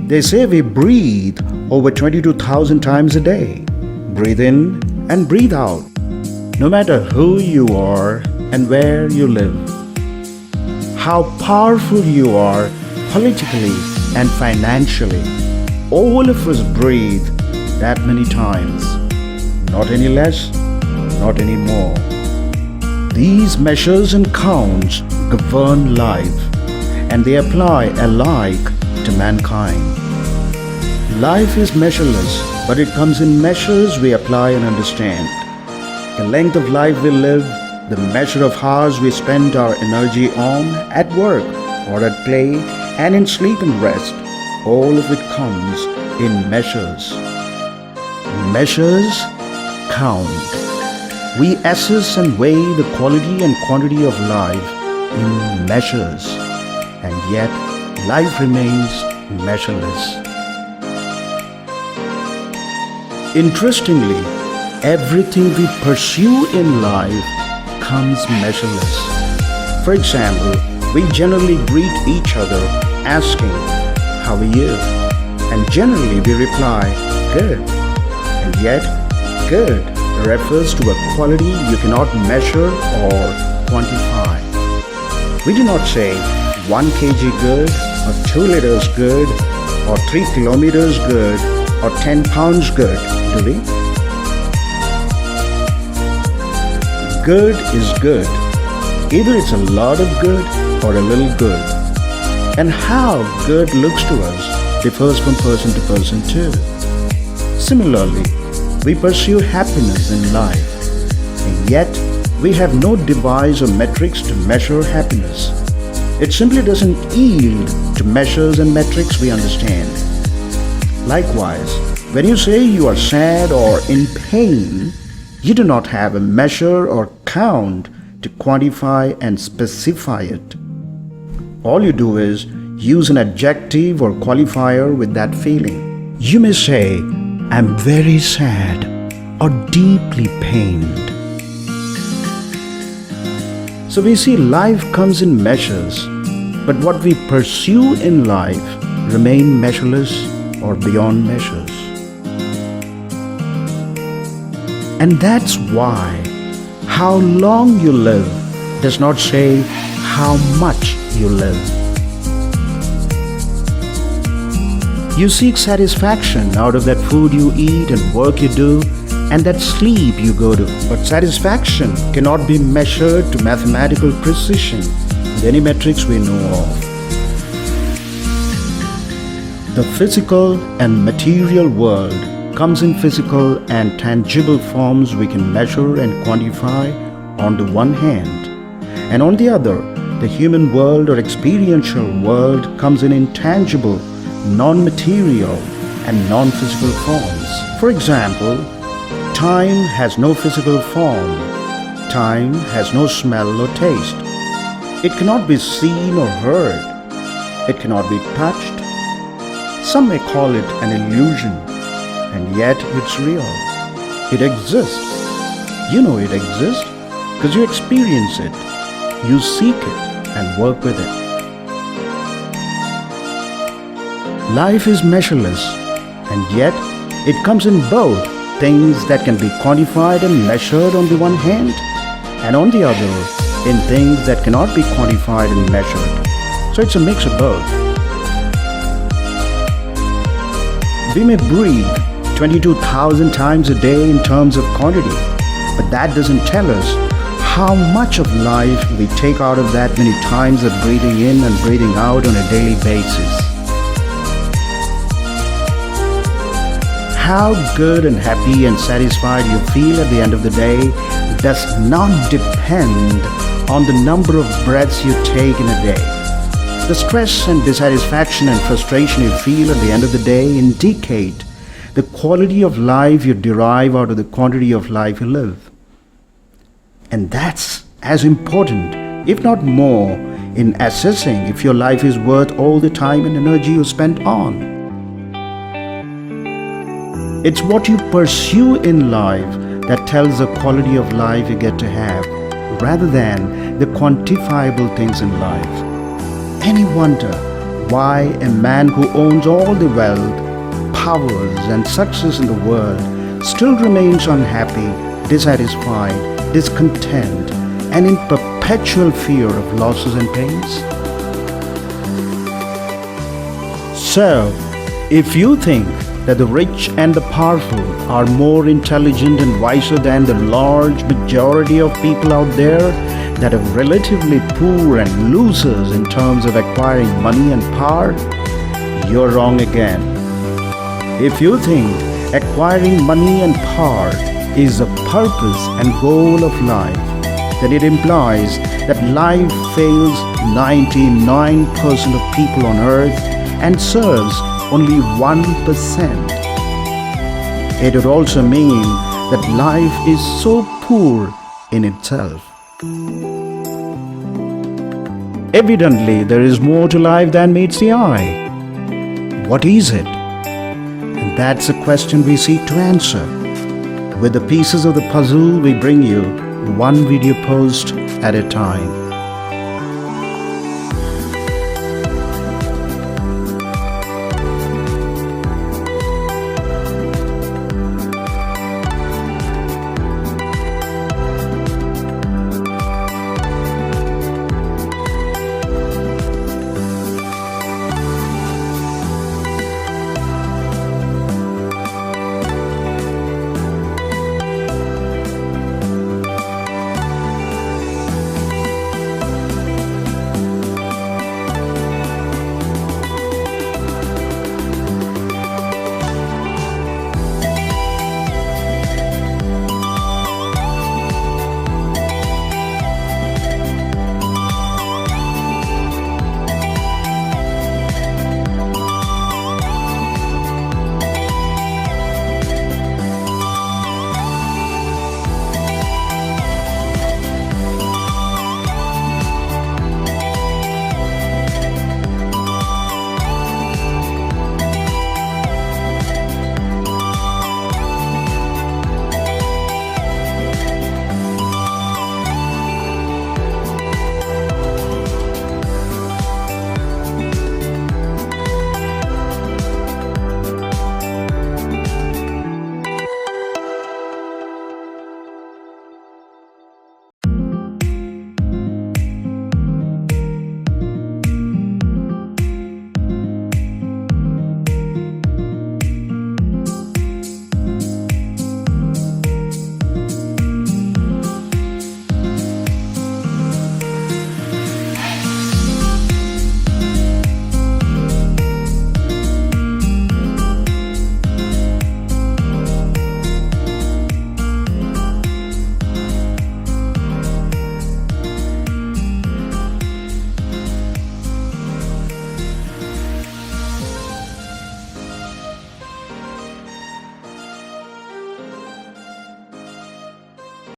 They say we breathe over 22,000 times a day. Breathe in and breathe out. No matter who you are and where you live, how powerful you are politically and financially, all of us breathe that many times. Not any less, not any more. These measures and counts govern life, and they apply alike to mankind. Life is measureless, but it comes in measures we apply and understand. The length of life we live, the measure of hours we spend our energy on at work or at play and in sleep and rest, all of it comes in measures. Measures count. We assess and weigh the quality and quantity of life in measures, and yet life remains measureless. Interestingly, everything we pursue in life comes measureless. For example, we generally greet each other asking, "How are you?" And generally we reply, "Good." And yet, good refers to a quality you cannot measure or quantify. We do not say 1 kg good, or 2 liters good, or 3 kilometers good, or 10 pounds good, do we? Good is good. Either it's a lot of good or a little good. And how good looks to us differs from person to person too. Similarly, we pursue happiness in life, and yet we have no device or metrics to measure happiness. It simply doesn't yield to measures and metrics we understand. Likewise, when you say you are sad or in pain, you do not have a measure or count to quantify and specify it. All you do is use an adjective or qualifier with that feeling. You may say, "I'm very sad," or "deeply pained." So we see life comes in measures, but what we pursue in life remain measureless or beyond measures. And that's why how long you live does not say how much you live. You seek satisfaction out of that food you eat and work you do and that sleep you go to. But satisfaction cannot be measured to mathematical precision with any metrics we know of. The physical and material world comes in physical and tangible forms we can measure and quantify on the one hand, and on the other, the human world or experiential world comes in intangible, non-material and non-physical forms. For example, time has no physical form. Time has no smell or taste. It cannot be seen or heard. It cannot be touched. Some may call it an illusion, and yet it's real. It exists. You know it exists because you experience it, you seek it and work with it. Life is measureless, and yet it comes in both things that can be quantified and measured on the one hand, and on the other, in things that cannot be quantified and measured. So it's a mix of both. We may breathe 22,000 times a day in terms of quantity, but that doesn't tell us how much of life we take out of that many times of breathing in and breathing out on a daily basis. How good and happy and satisfied you feel at the end of the day does not depend on the number of breaths you take in a day. The stress and dissatisfaction and frustration you feel at the end of the day indicate the quality of life you derive out of the quantity of life you live. And that's as important, if not more, in assessing if your life is worth all the time and energy you spent on. It's what you pursue in life that tells the quality of life you get to have, rather than the quantifiable things in life. Any wonder why a man who owns all the wealth, powers, and success in the world still remains unhappy, dissatisfied, discontent, and in perpetual fear of losses and pains? So, if you think that the rich and the powerful are more intelligent and wiser than the large majority of people out there that are relatively poor and losers in terms of acquiring money and power, you're wrong again. If you think acquiring money and power is the purpose and goal of life, then it implies that life fails 99% of people on earth and serves only 1%. It would also mean that life is so poor in itself. Evidently, there is more to life than meets the eye. What is it? And that's a question we seek to answer. With the pieces of the puzzle, we bring you one video post at a time.